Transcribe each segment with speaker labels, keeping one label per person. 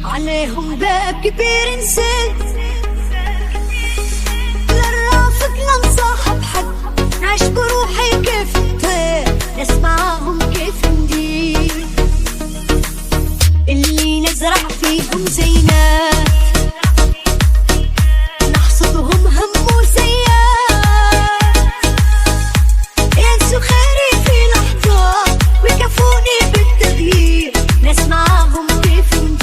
Speaker 1: عليهم باب كبير نسيت، لا نرافق لا نصاحب حد، نعيش بروحي كيف نطير، نسمعهم كيف ندير، اللي نزرع فيهم زينات نحصدهم هم وسيات، ينسوا خيري في لحظة ويكافوني بالتغيير، نسمعهم كيف ندير.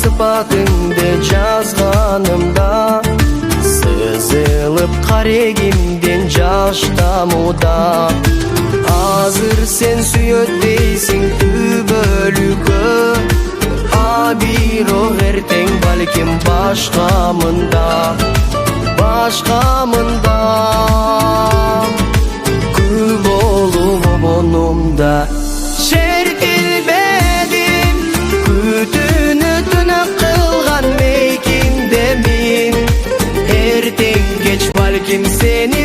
Speaker 2: Sıfatыңды жазғанымда сызылып қарегімден жаш тамуда. Азыр сен сүйөт дейсің түбөлүккө, а бирок эртең балким башкамында күл болуп обонумда. Шертилбедим күтүүнү түнөк кылган мейкиндемин, эртең кеч балким сени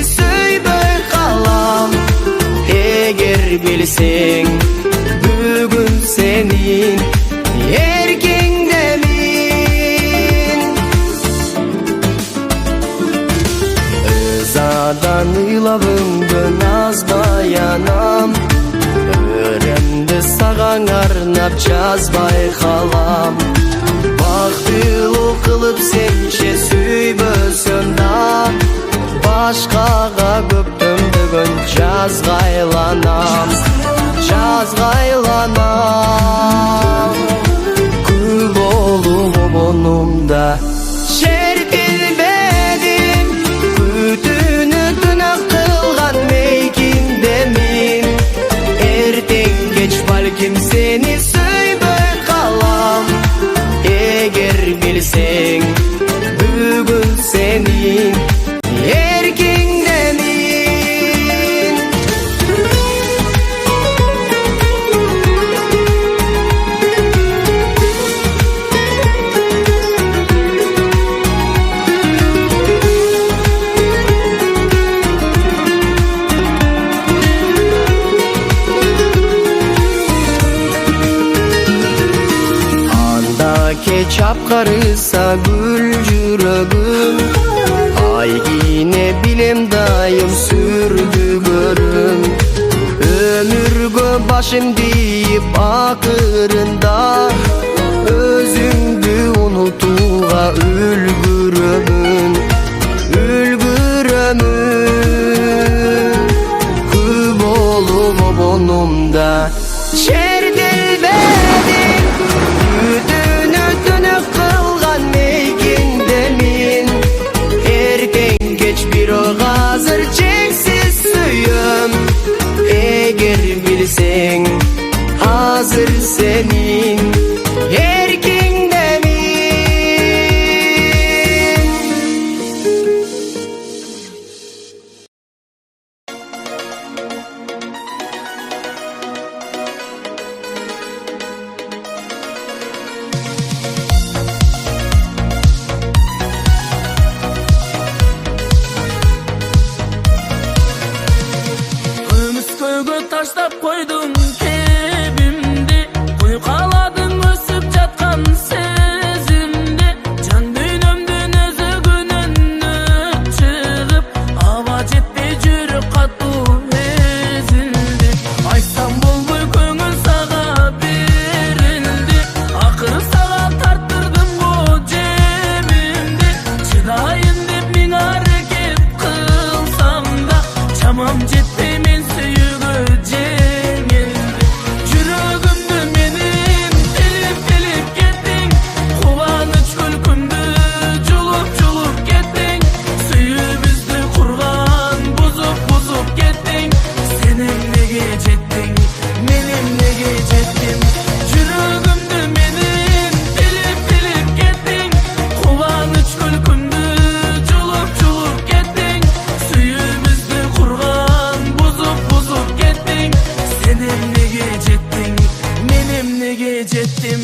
Speaker 2: Санадан ыйлабыңдын азбай анам, өрөмдү саган арнап жазбай калам. Бактылуу кылып сенче сүйбөсөм да, башкага көптөн бүгүн жазга айланам, жазга айланам. Күл болуп обонумда шертилбедим, күтүүнү тынак кылган мейкинде мен. Эртең кеч балким сени сүйбөй калам. Эгер билсең, бүгүн сенин эркиңдемин. Чапкарыса гүл жүрөгүм, ай кийине билем дайым сүрдүгөрүм. Өмүргө башым тийип акырында, өзүңдү унутууга үлгүрөмүн, үлгүрөмүн. Күл болуп обонумда шертилбедим, күтүүнү тынак кылган мейкинде мен. Эртең кеч бирок азыр чексиз сүйөм. Эгер билсең, азыр сенин эркиңдемин.
Speaker 3: Көмүскөгө таштап койдуң кебимди, куйкаладың өсүп жаткан сезимди. Жан дүйнөмдүн өзөгүнөн чыгып, аба жетпей жүрүп катуу эзилди. Айтсам болбой көңүл сага берилди, акыры сага тарттырдым го жебимди. Чыдайын деп миң аракет кылсам да, чамам жетпей мен сүйүүгө жеңилди. Жүрөгүмдү менин тилип кеттиң, кубаныч күлкүмдү жулуп кеттиң. Сүйүүбүздү курган бузуп кеттиң. Сен эмнеге жеттиң, мен эмнеге жеттим? Жүрөгүмдү менин тилип кеттиң, кубаныч күлкүмдү жулуп кеттиң. Сүйүүбүздү курган бузуп кеттиң. Сен эмнеге жеттиң, мен эмнеге жеттим?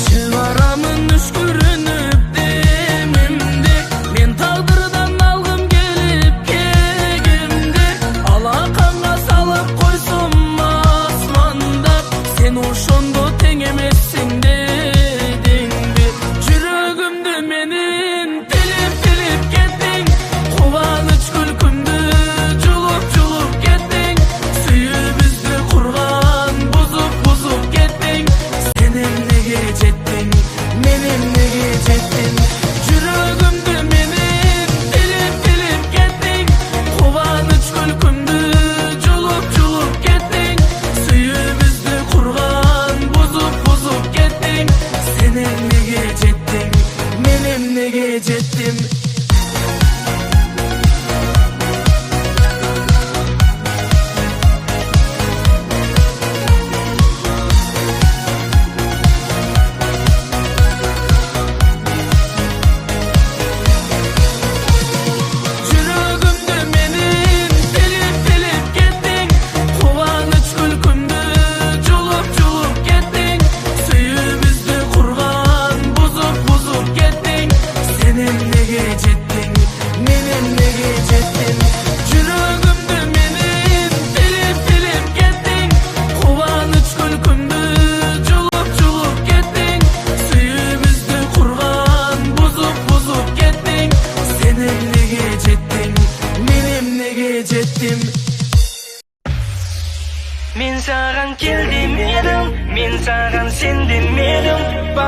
Speaker 3: Чыгарамын үшкүрүнүп демимди, мен тагдырдан алгым келип кегимди. Алаканга салып койсом асмандап, сен ошондо тең эмессиң дедиңби. Жүрөгүмдү менин тилип кеттиң, кубаныч күлкүмдү жулуп кеттиң. Сүйүүбүздү курган бузуп кеттиң. Сен эмнеге жеттиң, мен эмнеге жеттим? Жүрөгүмдү менин тилип кеттиң, кубаныч күлкүмдү жулуп кеттиң. Сүйүүбүздү курган бузуп кеттиң.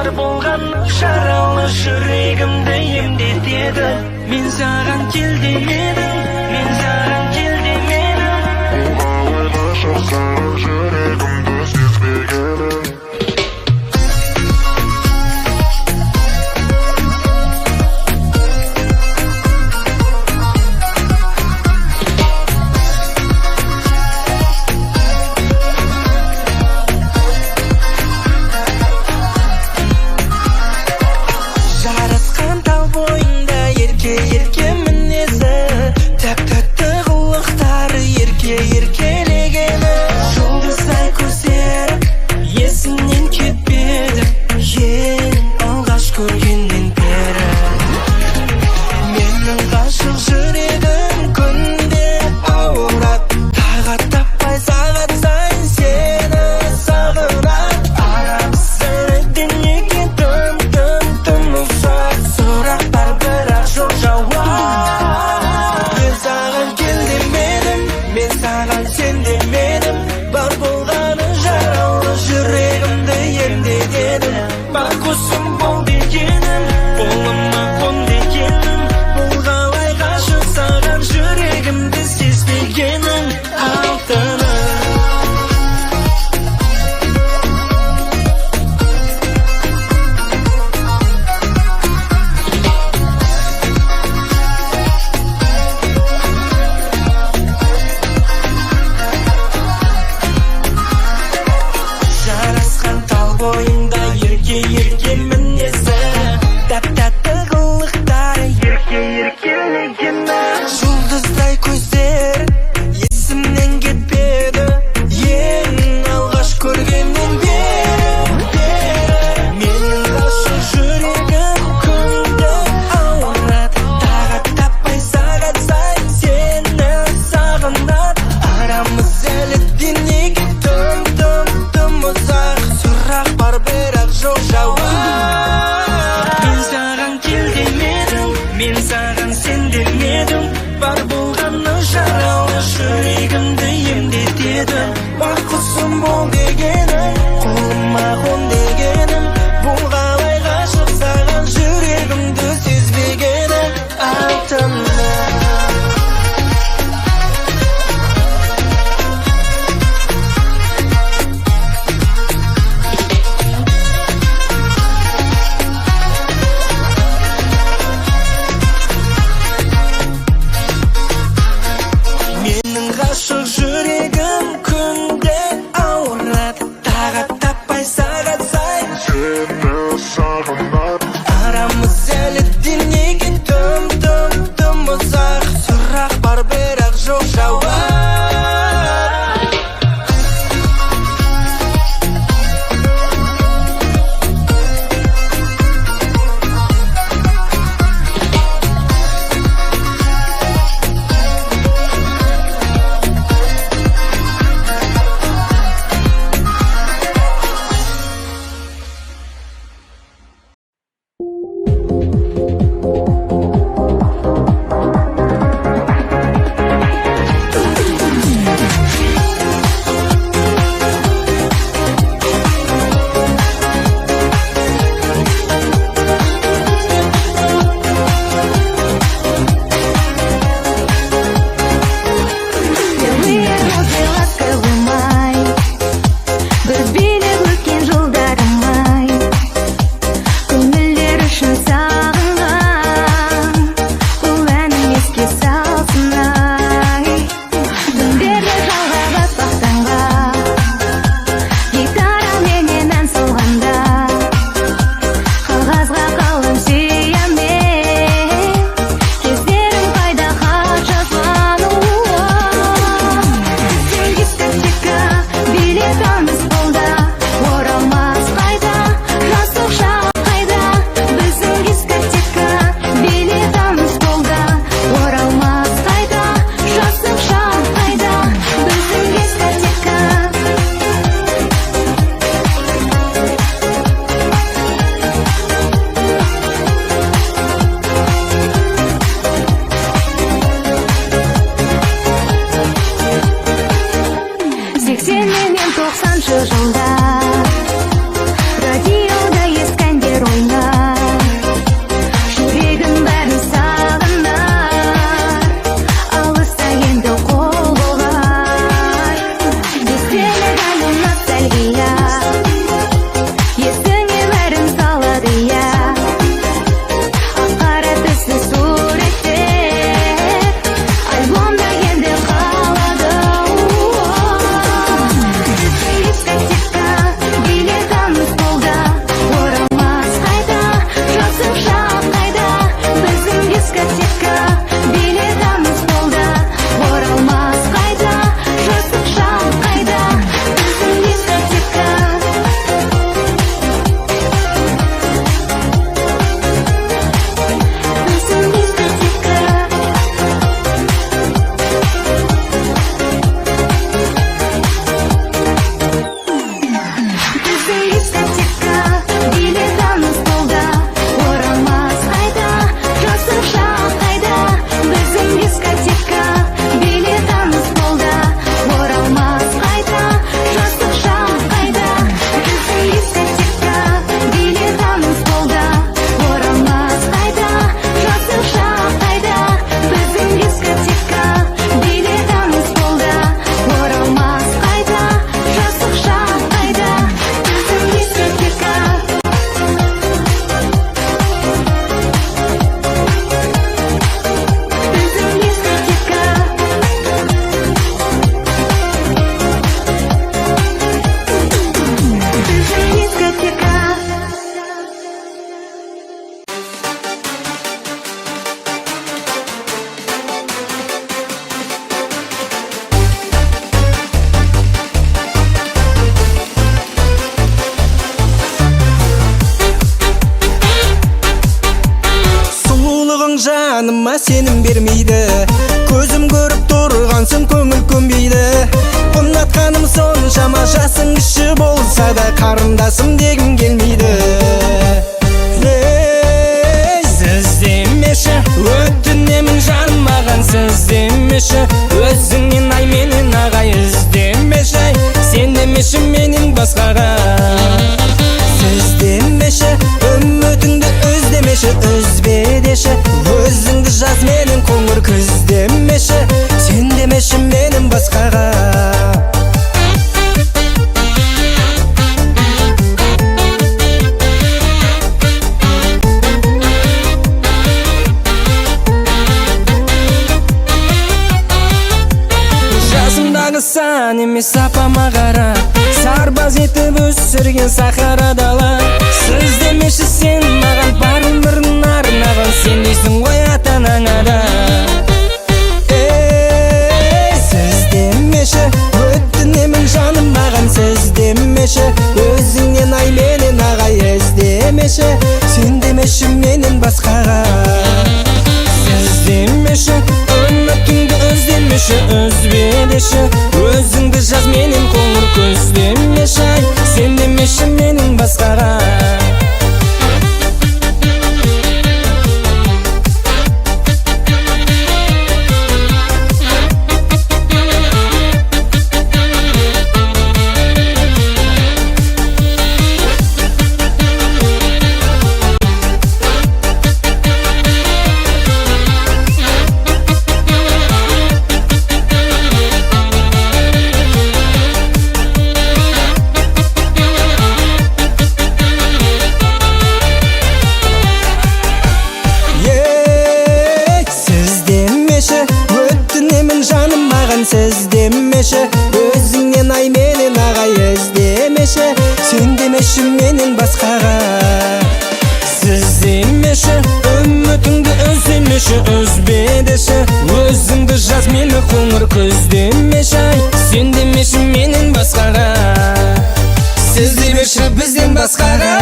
Speaker 3: бар болған жаралы жүрегімді емдетеді мен саған кел демедім мен саған кел демедім
Speaker 4: Ойлашасың жүрегімді сезбегенім
Speaker 3: Жарасқан тал бойында ерке-ерке мінезі тәп-тәтті
Speaker 2: карындасым дегим келмейді.
Speaker 3: Сіз демеші, өтінемін жаным маған сіз демеші, өзіңнен ай менен ағай іздемеші, сен демеші менен басқаға.
Speaker 2: Сіз демеші, үмітіңді үздемеші, үзбе деші, өзіңді жаз менен қоңыр күз демеші, сен демеші менен басқаға.
Speaker 3: Жасымдағы сан емес апама қара, сарбаз етіп өсірген сахара дала. Сіз демеші сен маған бар өмірін арнаған, сен дейсің ғой ата-анаңа да.
Speaker 2: Сіз демеші, өтінемін жаным маған сіз демеші, өзіңнен ай менен ағай іздемеші, сен демеші менен басқаға.
Speaker 3: Сіз демеші, үмітіңді үздемеші, үзбе деші, өзіңді жаз менен қоңыр күз демеші, сен демеші менен басқаға.
Speaker 2: Өтінемін жаным маған сіз демеші, өзіңнен ай менен ағай іздемеші, сен демеші менен басқаға.
Speaker 3: Сіз демеші, үмітіңді үздемеші, үзбе деші, өзіңді жаз мені қоңыр күз демеші, сен демеші менен басқаға.
Speaker 2: Сіз демеші бізден басқаға.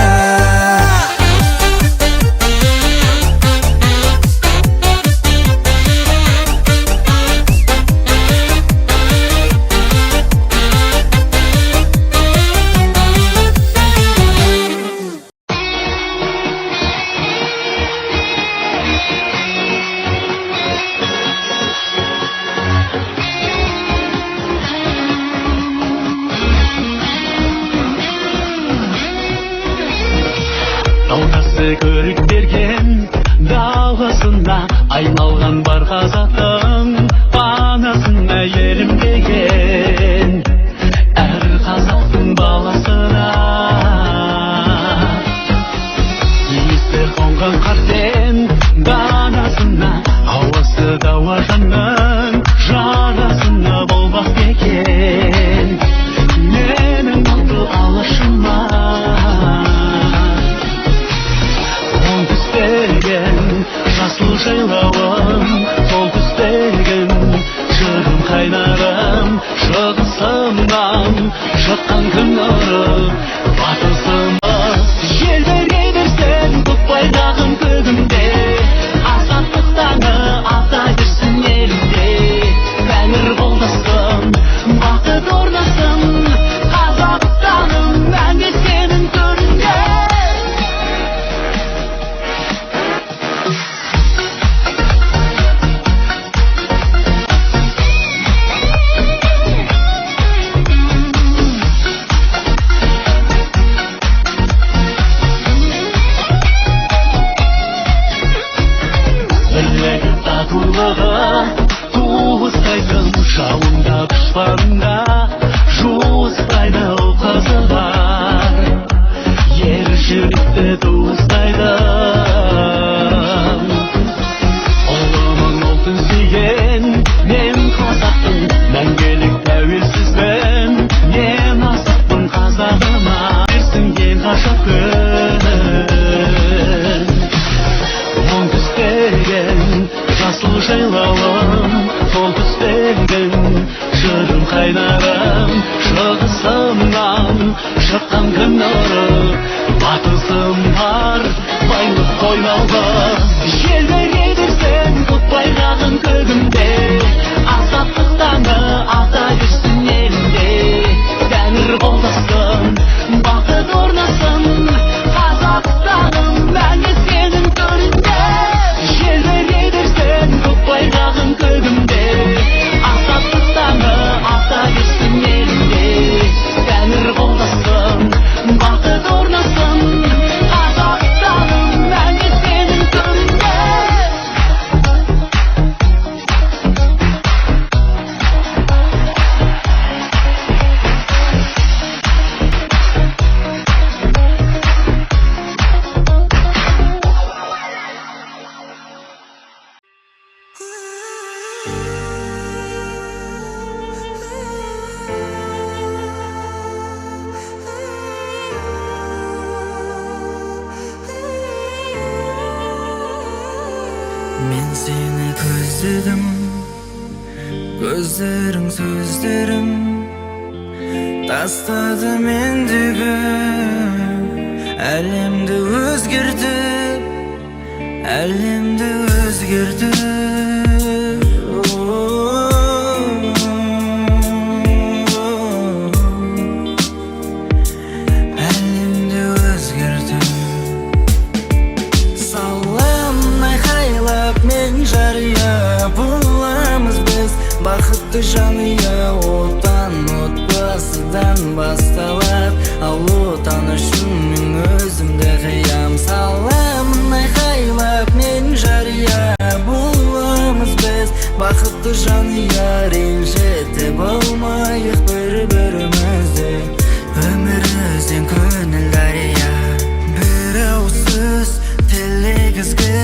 Speaker 5: Таунасы көрік берген даласына айналған бар қазақтың анасына елім деген әр қазақтың баласына иісі қонған қартен данасына ауасы дауа жанның жарасына болмақ екен менің алтын алашыма. Жасыл жайлауым, сол түстеген жырым қайнарым, шығысымнан шыққан күн нұры батысыма. Жел бере берсін көк байрағым көгімде, азаттық таңы ата берсін елімде. Тәңір қолдасын, бақыт орнасын, Қазақстаным мәңгі сенің төрінде. Туыстайтын жауында дұшпанда жуыстайды қызы бар, ер жүректі туыстайды. Ұлымың ұлтын сүйген мен қазақтың, мәңгілік тәуелсізбін мен асықпын қазағыма. Берсінген ғашық күн оңтүстеген жасыл жайлауым, сол түстеген жырым қайнарым, шығысымнан шыққан күн нұры батысым бар байлық қойнауға. Жел бере берсін көк байрағым көгімде, азаттық таңы ата берсін елімде. Тәңір қолдасын,
Speaker 3: Мен сені көздедім, көздерің сөздерім тастады мендегі әлемді өзгертіп, әлемді өзгертіп. Әлемді өзгертіп. Саламын айқайлап мен жария, боламыз біз бақытты жанұя. Отан отбасыдан басталады, ал отан үшін мен өзімді қиям. Саламын айқайлап мен жария, боламыз біз бақытты жанұя. Ренжітіп болмайық бір-бірімізді, өмір өзен көңіл дария. Бір ауыз сөз тілегізгі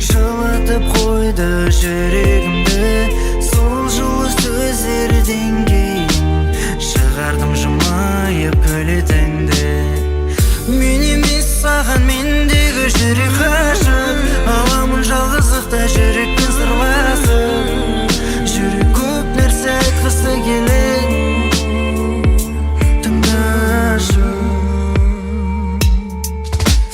Speaker 3: жылытып қойды жүрегімді. Сол жылы сөздерден кейін шығардым жымайып өлетінді. Мен емес саған мендегі жүрек ғашық, аламын жалғыздықта жүрекпен сырласып. Жүрек көп нәрсе айтқысы келеді, тыңдашы.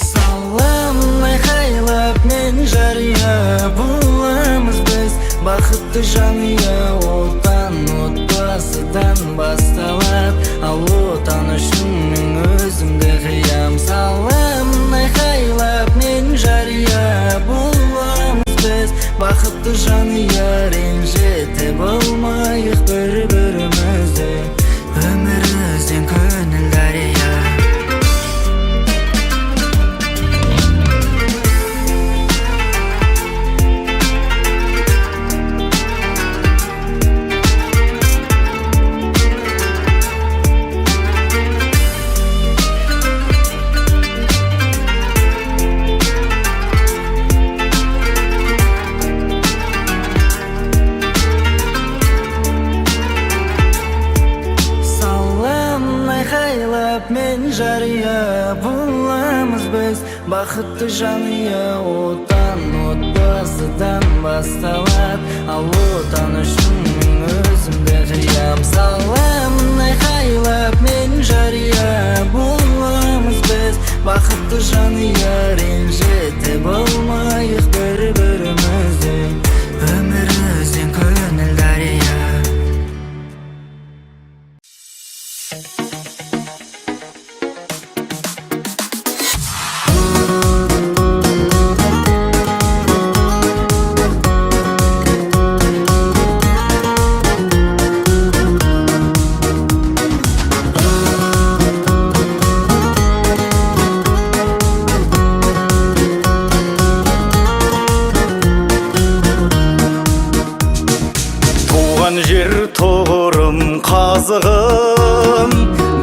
Speaker 3: Саламын айқайлап мен жария, боламыз біз бақытты жанұя. Отан отбасыдан басталады, ал отан үшін мен өзімді қиям. Саламын айқайлап мен жария, боламыз біз бақытты жанұя. Ренжітіп болмайық бір-бірімізді, өмір өзен көңіл дария. Мен жария, боламыз біз бақытты жанұя. Отан отбасыдан басталады, ал отан үшін мен өзімді қиям. Саламын айқайлап мен жария, боламыз біз бақытты жанұя. Ренжітіп болмайық бір-бірімізді, өмір өзен көңіл дария.
Speaker 6: Жер тоғырым қазығым,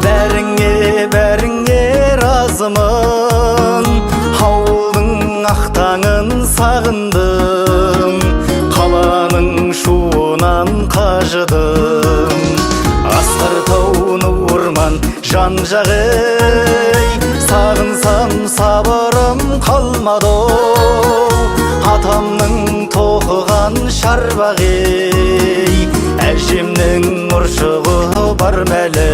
Speaker 6: бәріңе разымын. Ауылдың ақтаңын сағындым, қаланың шуынан қажыдым. Асқар тауны орман жан-жағый, сағынсам сабырым қалмады. Атамның тоқыған шарбағы, әжемнің ұршығы бар мәлі.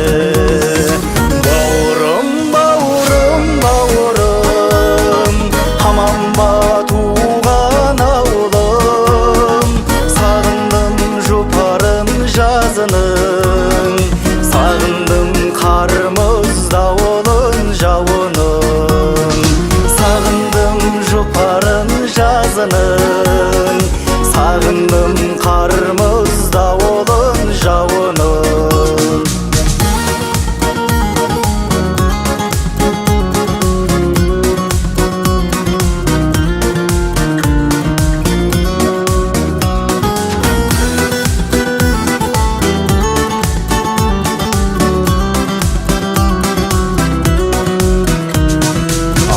Speaker 6: Бауырым, бауырым, бауырым, аман ба туған ауылым. Сағындым жұпарын жазының, сағындым қарымыз дауылын жауының. Сағындым жұпарын жазының, сағындым қарымыз дауылын жауының.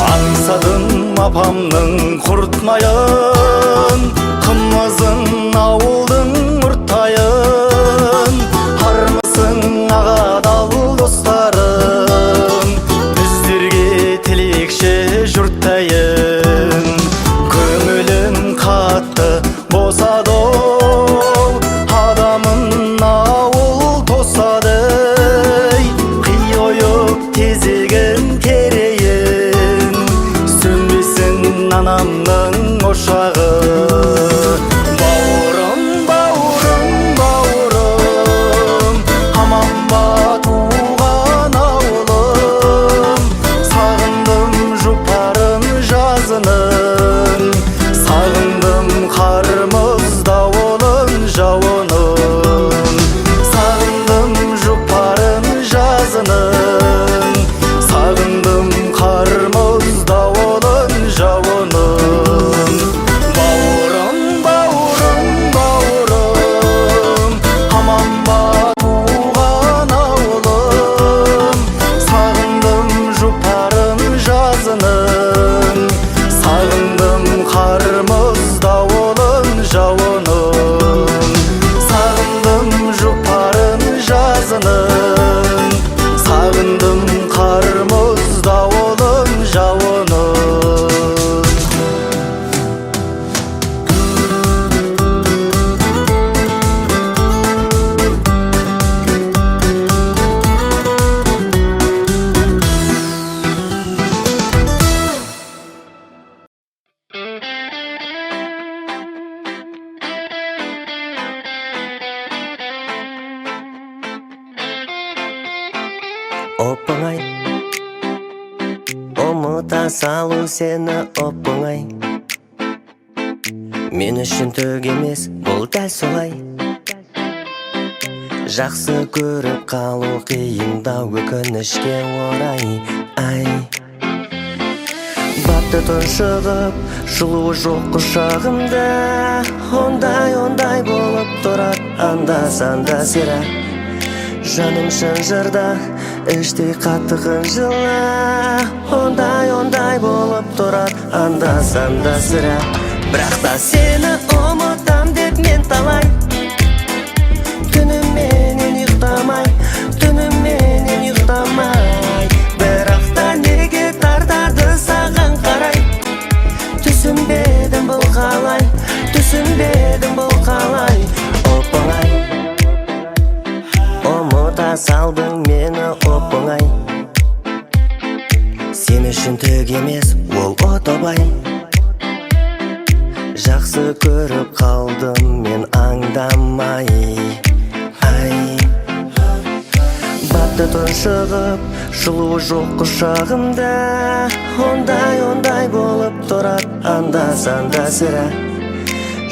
Speaker 6: Аңсадым апамның құртмайын, қымызын ауылдың ұрттайын. Армысың ағадал достарым, біздерге тілекші жұрттайын. Көңілім қатты
Speaker 7: ұмыта салу сені оп-оңай. Мен үшін түк емес, бұл дәл солай. Жақсы көріп қалу қиындау өкінішке орай. Ай, батты тұншығып, жылуы жоқ құшағымда. Ондай болып тұрар анда-санда сірә. Жаным шынжырда, іштей қатты қынжыла. Ондай болып тұрар анда-санда сірә. Бірақ та сені ұмытам деп мен талай. Түніменен ұйықтамай, бірақ та неге тартады саған қарай. Түсінбедім бұл қалай, оп-оңай. Ұмыта салдың мені оп-оңай. Сен үшін түк емес, ол отобай. Жақсы көріп қалдым мен аңдамай. Ай, батты тұншығып, жылуы жоқ құшағымда. Ондай болып тұрар анда-санда сірә.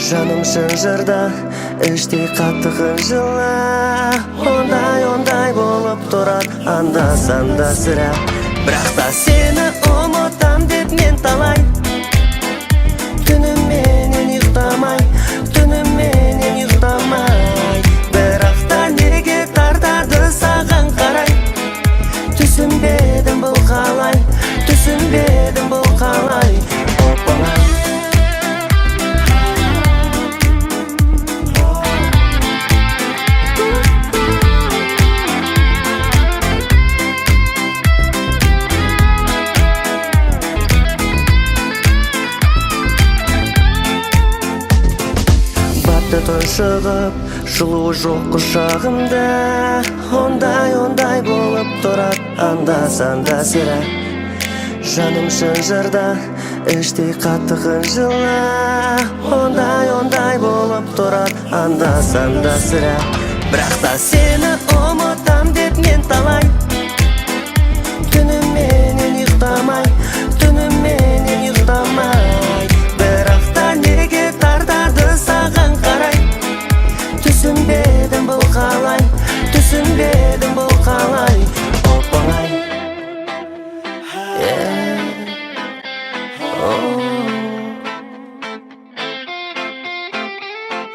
Speaker 7: Жаным шынжырда, іштей қатты қынжыла. Ондай болып тұрар анда-санда сірә. Бірақ та сені ұмытам деп мен талай. Түніменен ұйықтамай, бірақ та неге тартады саған қарай. Түсінбедім бұл қалай, оп-оңай. Батты тұншығып, жылуы жоқ құшағымда. Ондай болып тұрар анда-санда сірә. Жаным шынжырда, іштей қатты қынжыла. Ондай болып тұрар анда-санда сірә. Бірақ та сені ұмытам деп мен талай. Түніменен ұйықтамай, бірақ та неге тартады саған қарай. Түсінбедім бұл қалай, оп-оңай.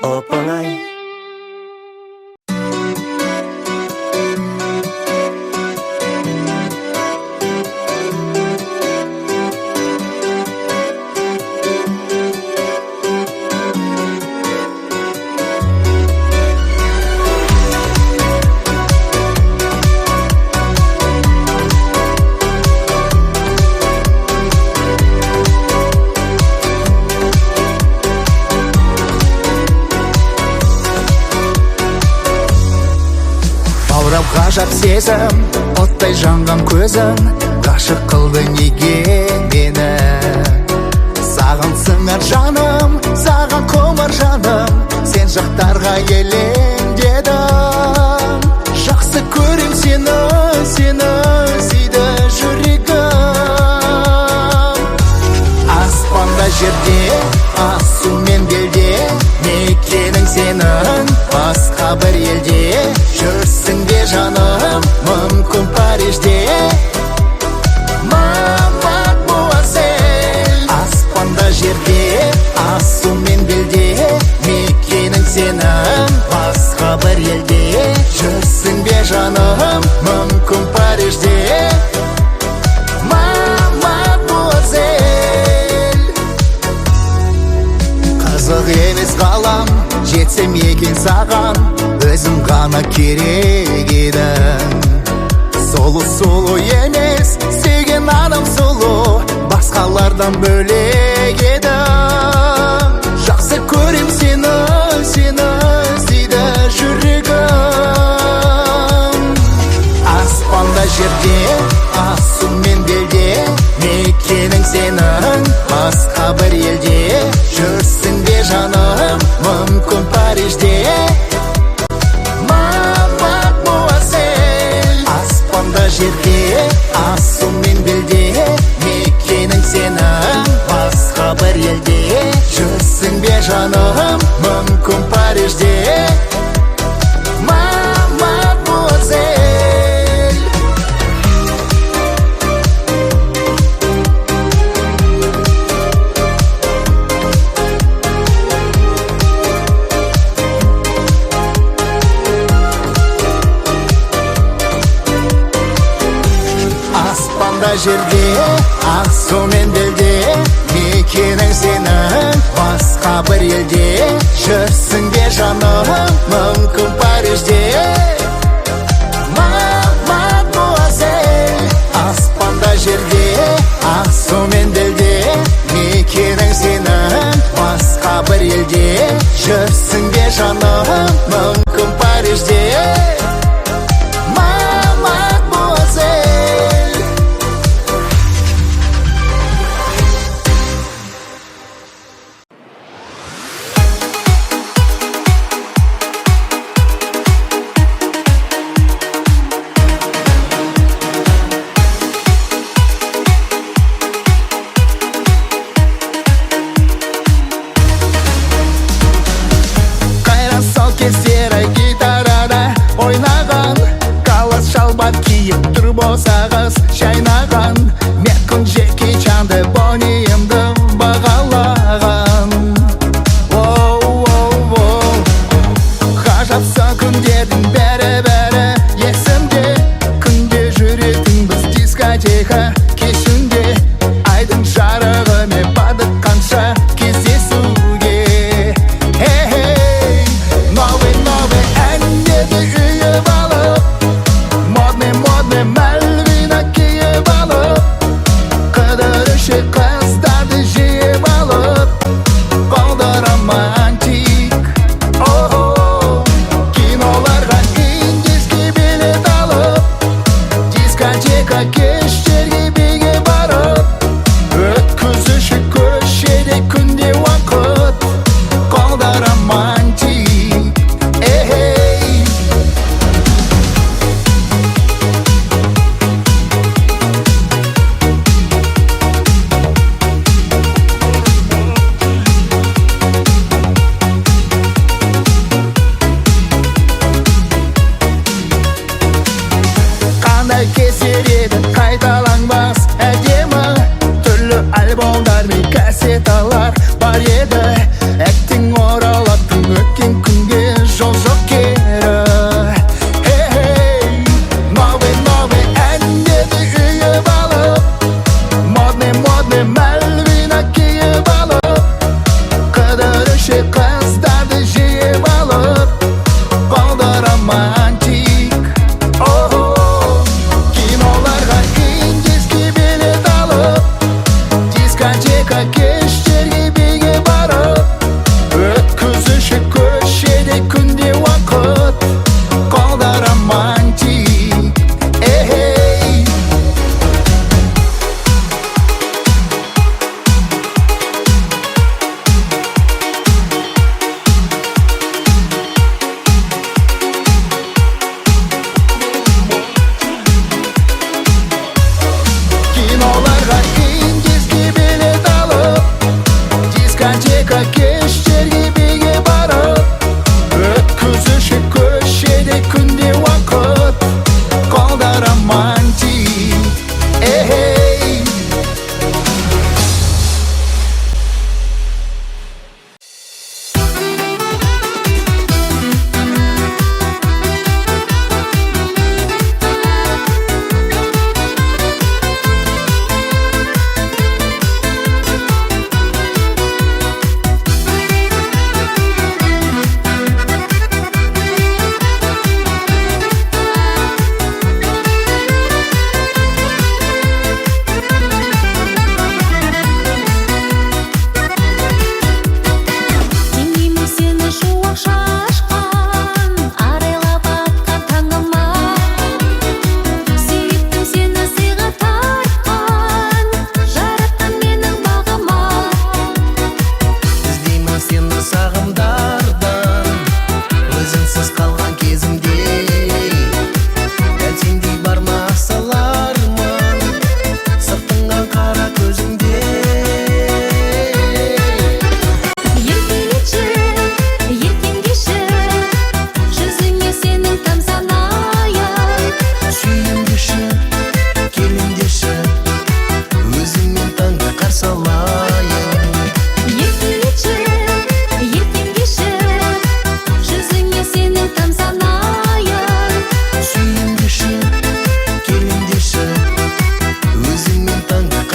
Speaker 7: Оп-оңай.
Speaker 6: Ғажап сезім, оттай жанған көзің. Ғашық қылды неге мені. Саған сыңар жаным, саған комар жаным. Сен жақтарға елеңдедім. Жақсы көрем сені сүйді жүрегім. Аспанда жерде, асу мен белде. Мекенің сенің басқа бір елде. Жүрсің бе жаным, мүмкін Парижде. Мадемуазель, аспанда жерде, асу мен белде. Мекенің сенің басқа бір елде. Жүрсің бе жаным, мүмкін Парижде. Қызық емес ғалам, жетсем екен саған. Өзім ғана керек едің. Сұлу емес, сүйген адам сұлу. Басқалардан бөлек едің. Жақсы көрем сені сүйді жүрегім. Аспанда жерде, асу мен белде. Мекенің сенің басқа бір елде. Жүрсің бе жаным, мүмкін Парижде. Мадемуазель, аспанда жерде, асу мен белде. Мекенің жаным, мүмкін Парижде. Мадемуазель. Аспанда жерде, ақ сумен белде, мекенің сенің басқа бір елде. Жүрсің бе жаным, мүмкін Парижде. Мадемуазель. Аспанда жерде, ақ сумен белде, мекенің сенің басқа бір елде. Жүрсің бе жаным, мүмкін Парижде. Кездері гитарада ойнаған, қалас шалбар киіп тұр болсағыз жайнаған. Мен жеке жанды бойымды бағалаған. Ғажапса күндердің бәрі есімде. Күнде жүретін біз дискотека кешінде. Айдың жарығымен бардық қанша кездесуге. Мальвина киіп алып, қыдырышы қыздарды жиып алып, қолда романтик. Киноларға индийский билет алып, дискотека кештерге биге барып, өткізуші көшеде күнде уақыт, қолда романтик. Кездер еді қайталанбас әдемі, түрлі альбомдар мен кассеталар бар еді. Әттең оралатын өткен күнге жол жоқ кері. Новый әндерді үйіп алып, модный Мальвина киіп алып, қыдырышы қыздарды жиып алып, қолда романтик. Киноларға индийский билет алып, дискотека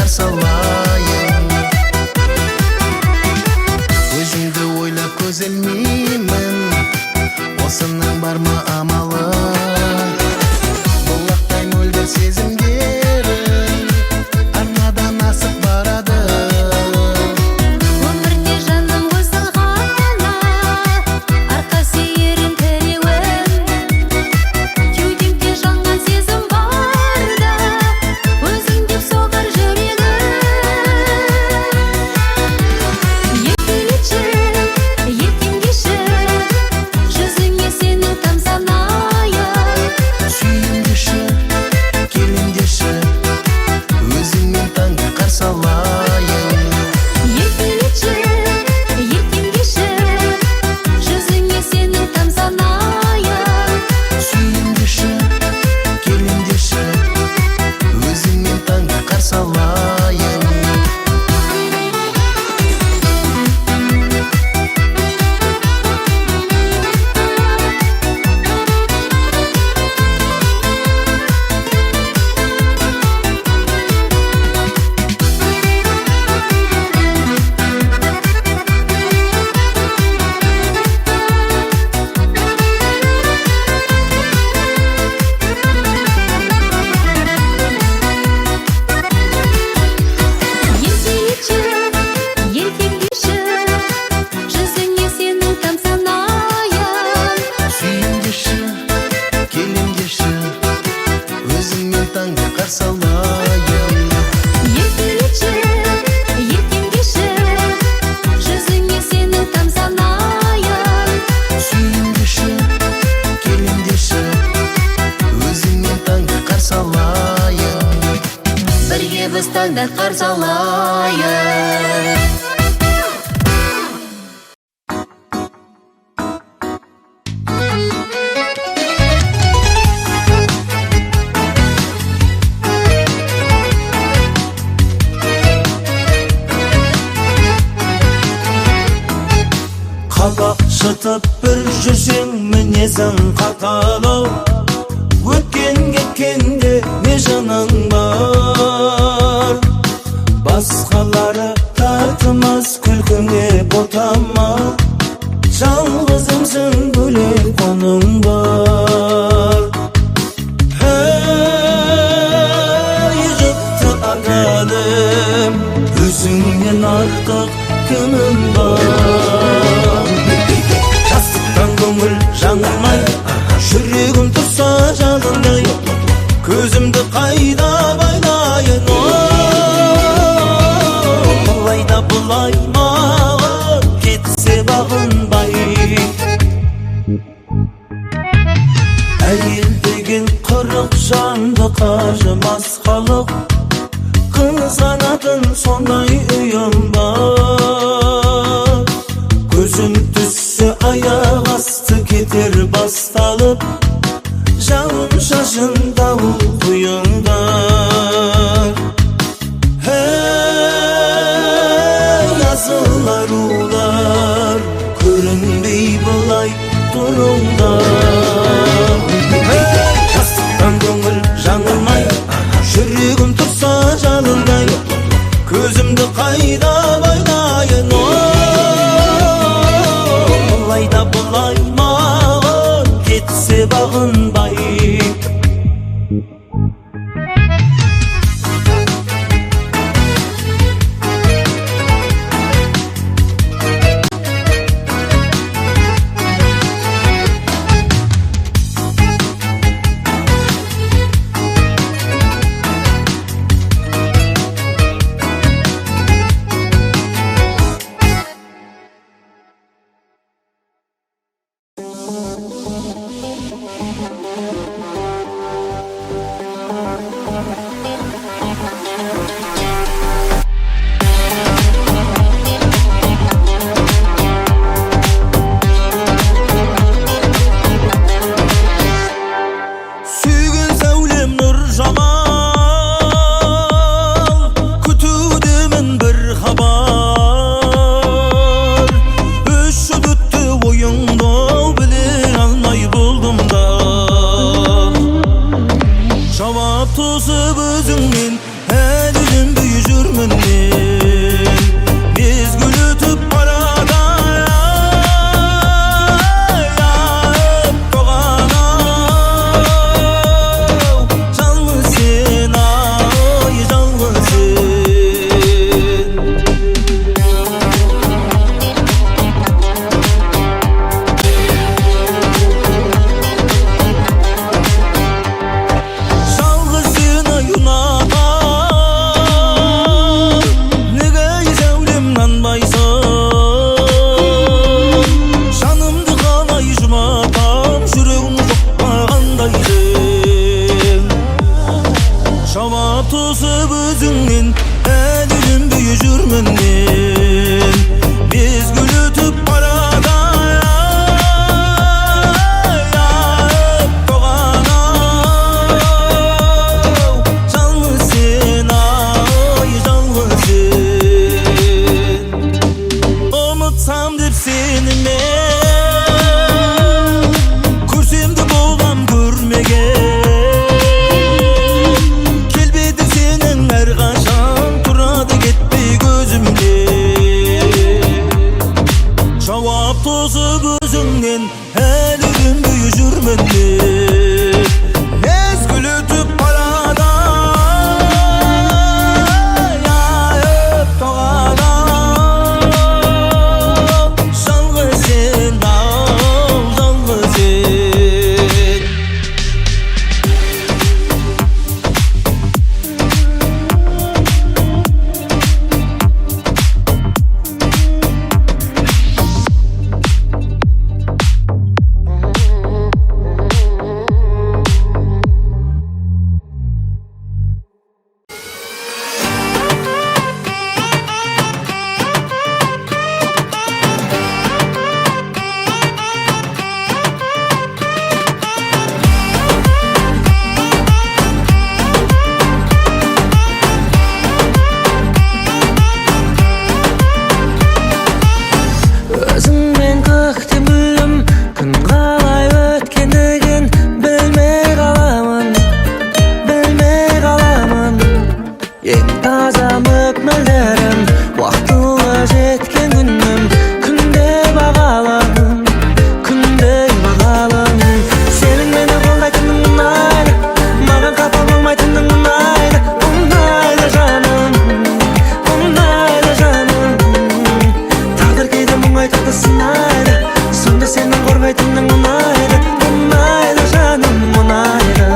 Speaker 6: қарсы алайын. Өзіңді ойлап көз ілмеймін, осының бар ма амалы? Бұлақтай мөлдір сезімдерің арнадан асып барады.
Speaker 1: Өмірде жаным қосылғаны, арқасы ерін тіреуін. Кеудемде жанған сезім барда, өзің деп соғар жүрегім. Еркелеші, еркеңдеші, жүзіңе сенің тамсанайын.
Speaker 6: Сүйіндеші, келіндеші, өзіңмен таңды қарсы алайын.
Speaker 1: Еркелеші, еркеңдеші, жүзіңе сенің тамсанайын.
Speaker 6: Сүйіндеші, келіндеші, өзіңмен таңды қарсы алайын.
Speaker 1: Еркелеші, еркеңдеші, жүзіңе сенің тамсанайын.
Speaker 6: Сүйіндеші, келіндеші, өзіңмен таңды қарсы алайын.
Speaker 1: Еркелеші, еркеңдеші, жүзіңе сенің тамсанайын.
Speaker 6: Сүйіндеші, келіндеші, өзіңмен таңды қарсы алайын.
Speaker 1: Бірге біз таңды қарсы алайын.
Speaker 7: Қабақ шытып бір жүрсең мінезің қаталы, өткен кеткенде не жаның бар. Басқалары татымас күлкіңе ботама, жалғызымсың бөлек қоның бар. Жұртты аганым, өзіңнен артық кімім бар. Жастықтан көңіл жаңылмай, жүрегім тұрса жалындай, көзімді қайда байлайын. Бұлай да бұлай маған кетсе бағынбай. Әйел деген қырық жанды қажымас халық, қызғанатын сондай үйім бар. Көзім түссе аяқ асты кетер басталып, жауын шашын дауыл құйындар. Yazılar ular, көрінбей бұлай тұрыңдар. Жастықтан көңіл жаңылмай, жүрегім тұрса жалындай, көзімді қайда байлайын. Бұлай да бұлай маған кетсе бағынбай.
Speaker 2: Таза мүкмелерім уақытылы жеткен күнім күнде бағалым күнде бағалым сенің мені қолдайтының ұнайды маған қапа болмайтының ұнайды ұнайды жаным ұнайды жаным тағдыр кейде мұңайтады сынайды сонда сенің қорғайтының ұнайды ұнайды жаным ұнайды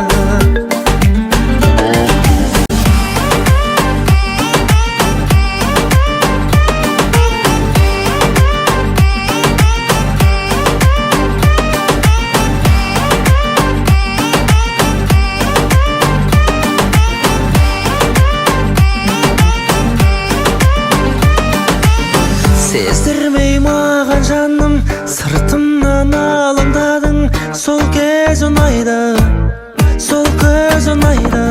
Speaker 2: сездірмей маған жаным сыртымнан алаңдадың сол кез ұнайды сол кез ұнайды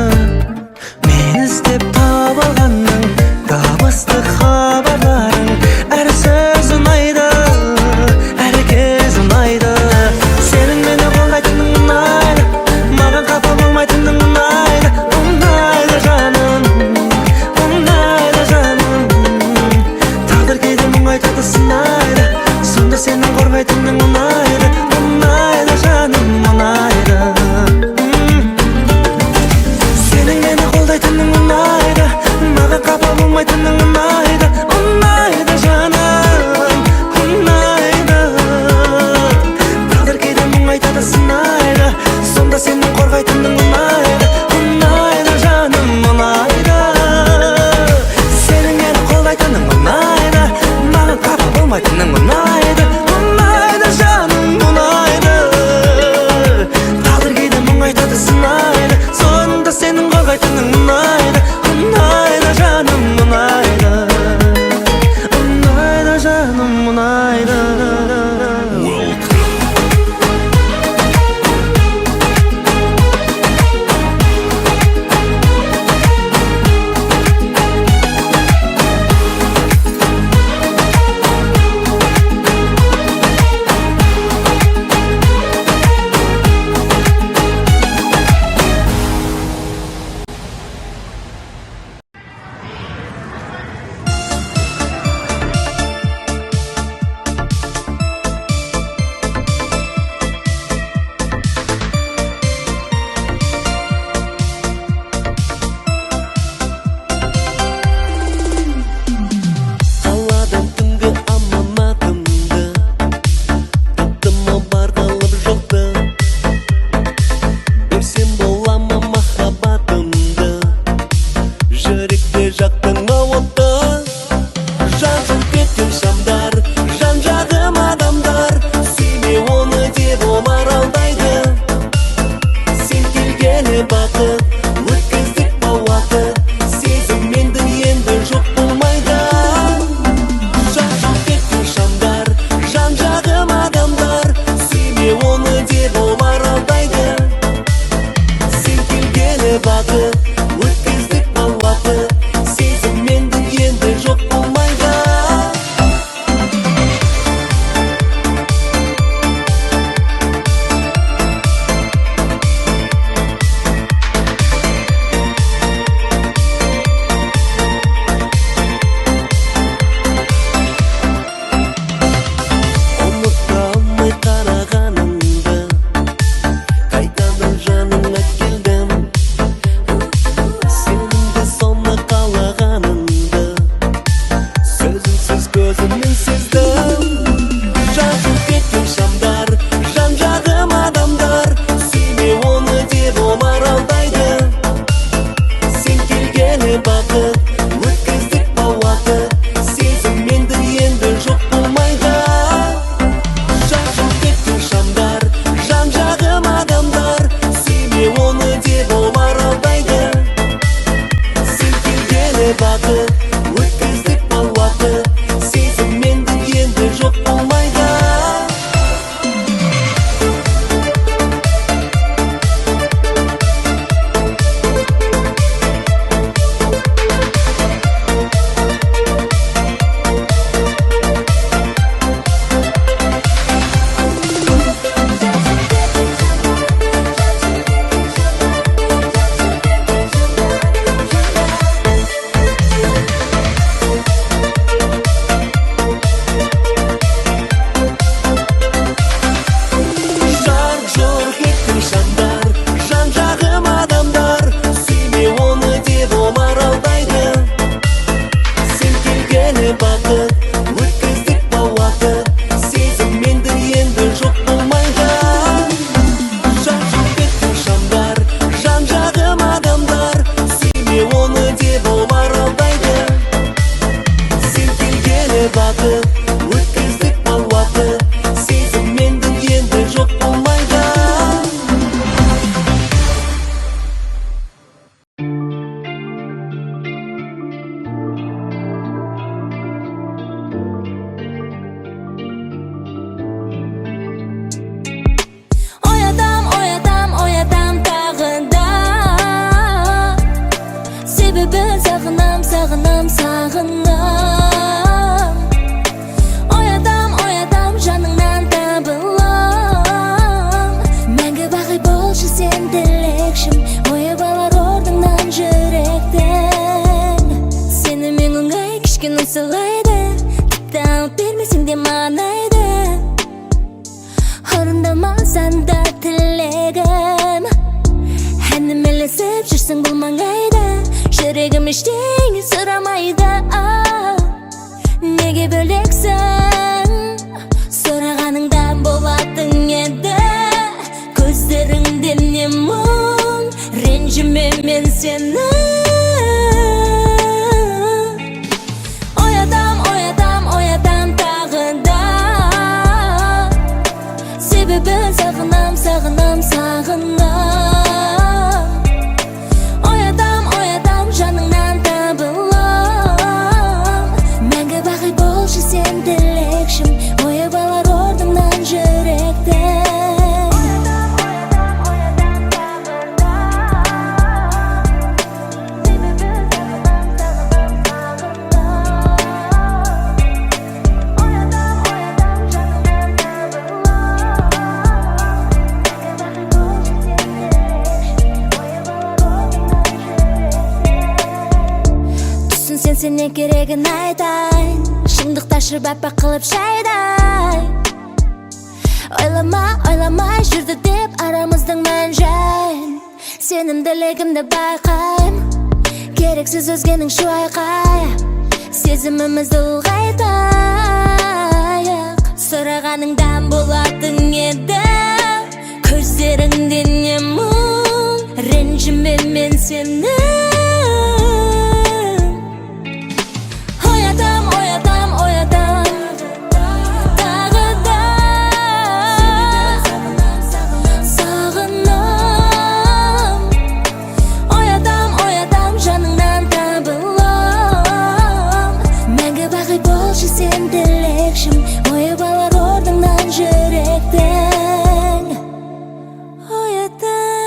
Speaker 2: мен іздеп таба алғанның дабыстық хабарларың әр сөз ұнайды әр кез ұнайды сенің мені қолдайтының ұнайды маған қапа болмайтының ұнайды ұнайды жаным ұнайды жаным тағдыр кейде мұңайтады сынайды сонда сенің қорғайтының ұнайды ұнайды жаным ұнайды сенің мені қолдайтының ұнайды маған қапа болмайтының ұнайды ұнайды жаным ұнайды тағдыр кейде мұңайтады сынайды сонда сенің қорғайтының ұнайды ұнайды жаным ұнайды сенің мені қолдайтының ұнайды маған қапа болмайтының ұнайды ұнайды жаным ұнайды тағдыр кейде мұңайтады сынайды сонда сенің қорғайтының ұнайды ұнайды жаным ұнайды ұнайды жаным ұнайды
Speaker 8: Қаладым түнгі аманатымды таптым бар қылып жоқты берсем бола ма махаббатымды жүректе жақтың отты жанып кеткен шамдар жан жағым адамдар сүйме оны деп олар алдайды сен келгелі бақыт өткіздік па уақыт сезіммендің енді жоқ болмайды жанып кеткен шамдар жан жағым адамдар сүйме оны деп олар алдайды сен келгелі бақыт өткіздік па уақыт сезіммендің енді жоқ болмайды ұмыта алмай қарағаныңды қайтадан жаныңа келдім сенің де соны қалағаныңды сөзіңсіз көзіммен сездім жанып кеткен шамдар жан жағым адамдар сүйме оны деп олар алдайды сен келгелі бақыт өткіздік па уақыт сезіммендің енді жоқ болмайды жанып кеткен шамдар жан жағым адамдар сүйме оны деп олар алдайды сен келгелі бақыт өткіздік па уақыт сезіммендің енді жоқ болмайды
Speaker 1: кечкенің сылайды тауып бермесең де маңайды орындамасаң да тілегім әнім ілесіп жүрсің бұл маңайда жүрегім ештеңе сұрамайды неге бөлексің сұрағаныңда болатын еді көздеріңде не мұң ренжіме мен сені оятам тағы да себебі сағынам оятам жаныңнан табылам мәңгі бақи болшы сен тілекшім ойып алар орныңнан жүректі Сен не керегін айтайын шындықта шырбаппа қылып шайдай ойламай жүрді деп арамыздың мән жайын сенімділігімді байқайым керексіз өзгенің шу айқай сезімімізді ұлғайтайық сұрағаныңда болатын еді көздеріңде не мұң ренжіме мен сені оятам тағы да сағынам оятам жаныңнан табылам мәңгі бақи болшы сен тілекшім ойып алар орныңнан жүректің оятам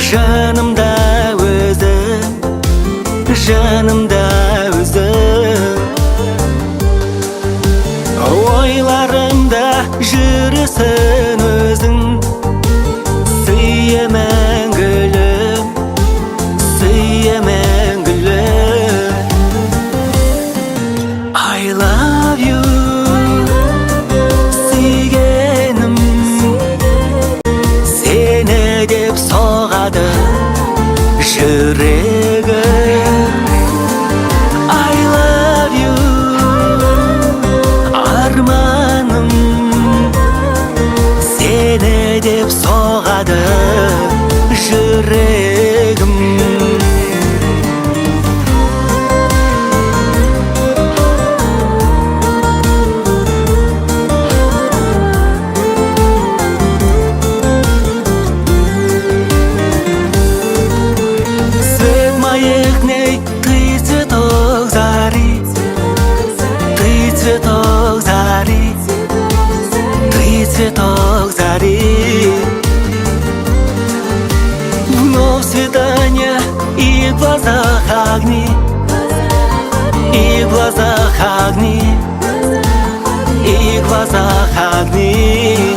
Speaker 2: Жанымда өзің, жанымда өзің, ойларымда жүрсің өзің. Сүйе мәңгілік, сүйе мәңгілік. I love you, сүйгенім, сені деп соғады жүрегім. I love you, арманым, сені деп соғады жүрегім. Свет моих дней, ты цветок зари, ты цветок зари, ты цветок зари. Вновь свидание и в глазах огни, и в глазах огни, и в глазах огни.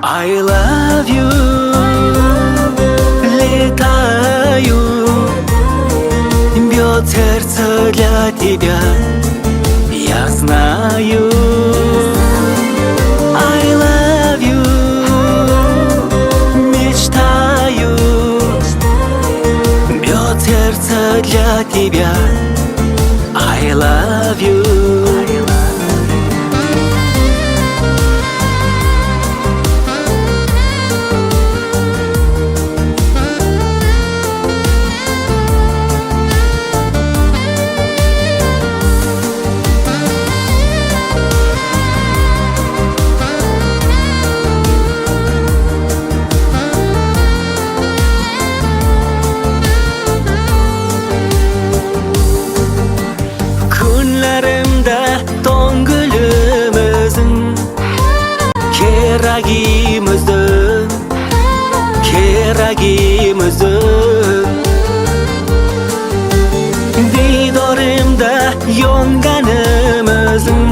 Speaker 2: I love you, летаю, бьет сердце для тебя, я знаю. I love you, мечтаю, бьет сердце для тебя. I love you. Күнләремдә тон гөлем өзің, керагим өзің, керагим өзің. Дидорымда йонганым өзің,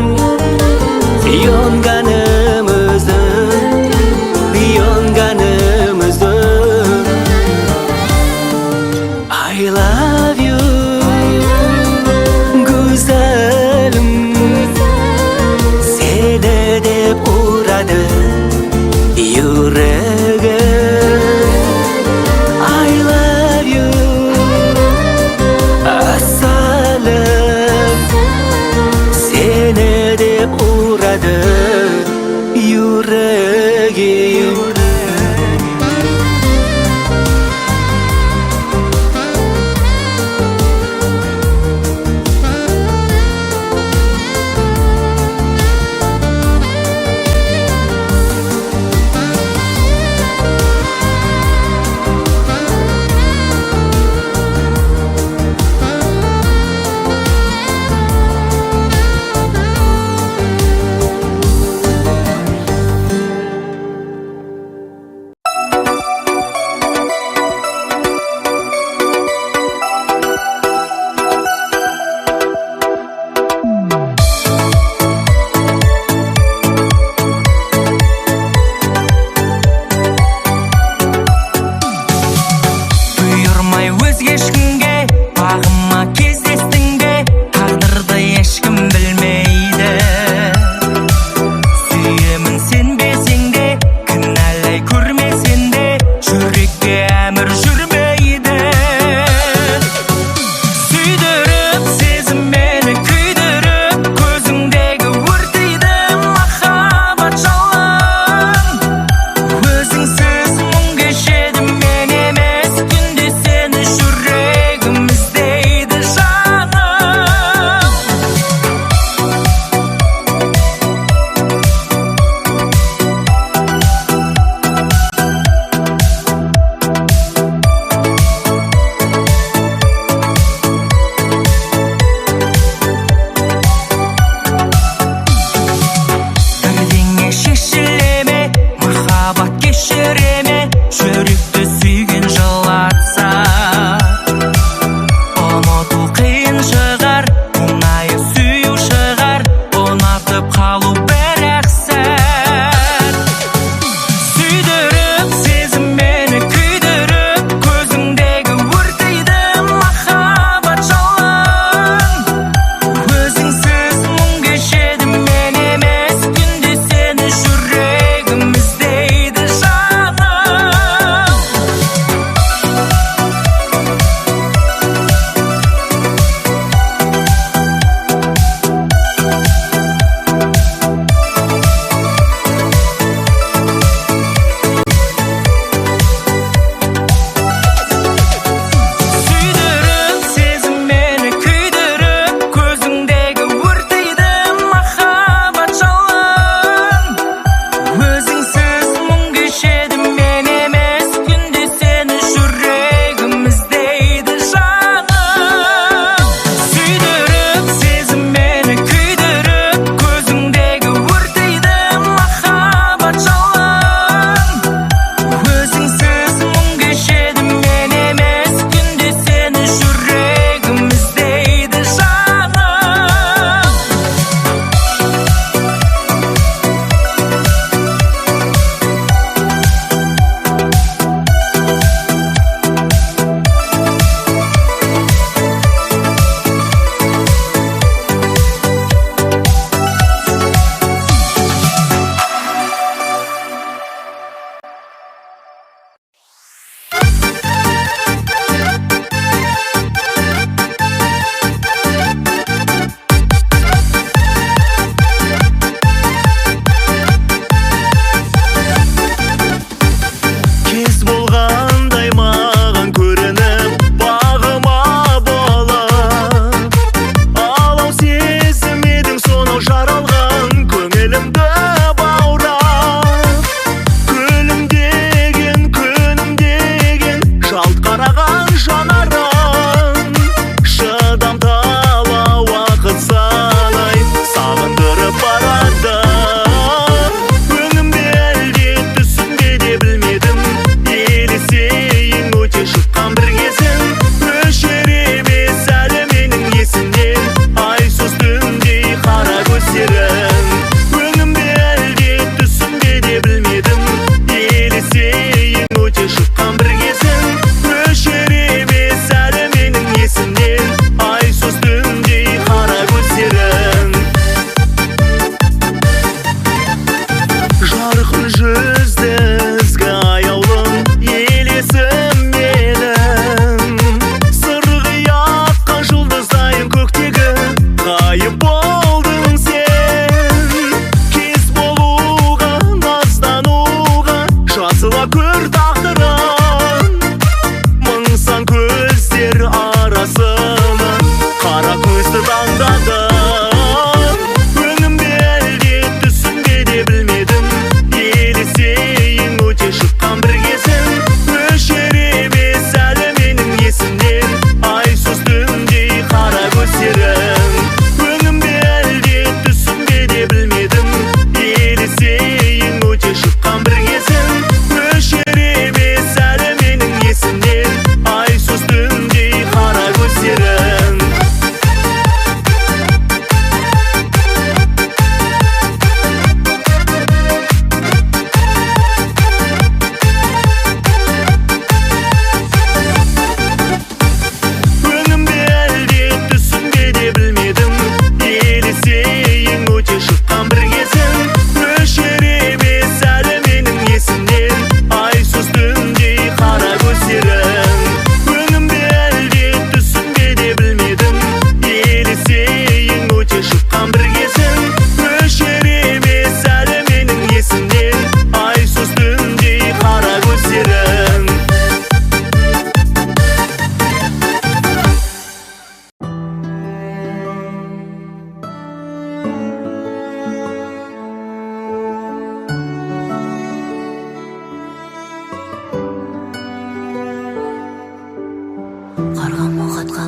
Speaker 2: йонганым өзің, йонганым өзің. I love you, güzelim, seni деп ұрады yüreğim. I love you, aslanım, seni деп ұрады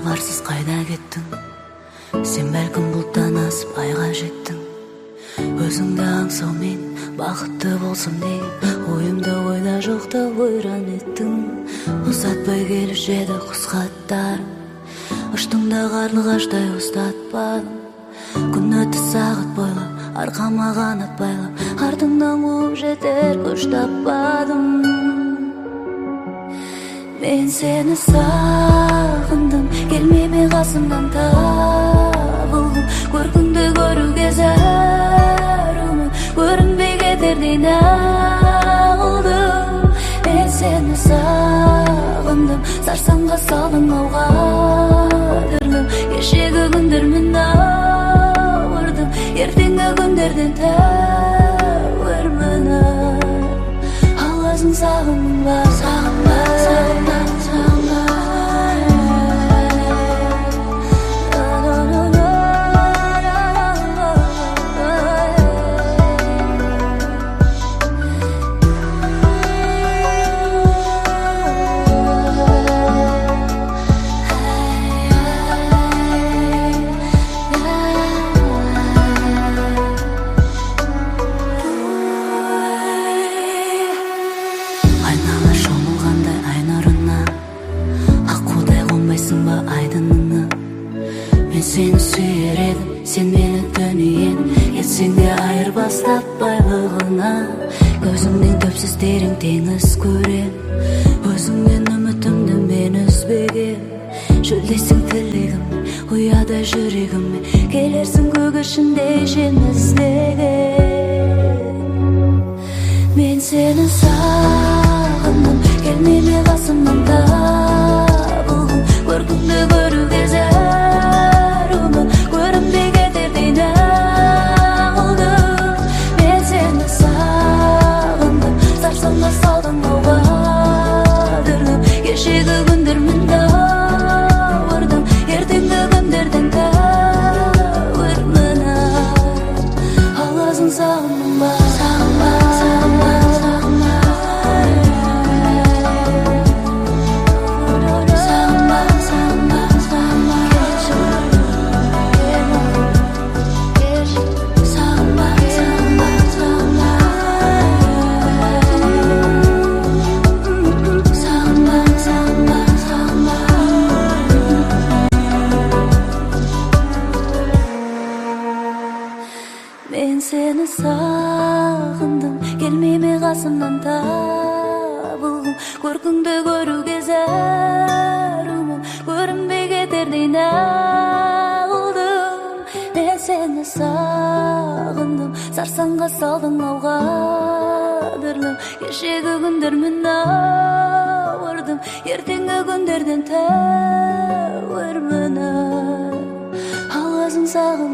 Speaker 1: хабарсыз қайда кеттің? Сен бәлкім бұлттан асып айға жеттің. Өзіңді аңсау мен бақытты болсам деген ойымда ойда жоқта ойран еттің. Ұзатпай келіп жеді құс хаттарың, ұштыңда қарлығаштай ұстатпадым. Күн өтті сағат бойлап, арқама қанат байлап, артыңнан қуып жетер күш таппадым. Мен сені сағындым, келмеме қасымнан табылдым. Көркіңді көруге зәрумын, көрінбей кетердей нағылдым. Мен сені сағындым, сарсаңға салдың ауға дүрлім. Кешегі күндермен ауырдым, ертеңгі күндерден тәуірмін. Аласың сағындың ба, сағынба, сағынба, сағынба. Сені сүйер едім, сен мені дүниен, етсең де айырбас таппайлығына. Көзіңнен төпсіз терең теңіз көрем, өзіңнен үмітімді мен үзбеген. Шөлдесің тілегім, ұяда жүрегіме, келерсің көк ішінде жем іздеген. Мен сені сағындым, келмеме қасымнан табылдым. Көркіңді көруге зәрумын, көрінбей кетердей нағылдым. Мен сені сағындым, сарсаңға салдың ауға дүрлім. Кешегі күндермен ауырдым, ертеңгі күндерден тәуірмін. Аласың сағындың ба, сағынба, сағынба, сағынба. Мен сені сағындым, келмеме қасымнан табылдым. Көркіңді көруге зәрумын, көрінбей кетердей нағылдым. Мен сені сағындым, сарсаңға салдың ауға дүрлім. Кешегі күндермен ауырдым, ертеңгі күндерден тәуірмін. Аласың сағындым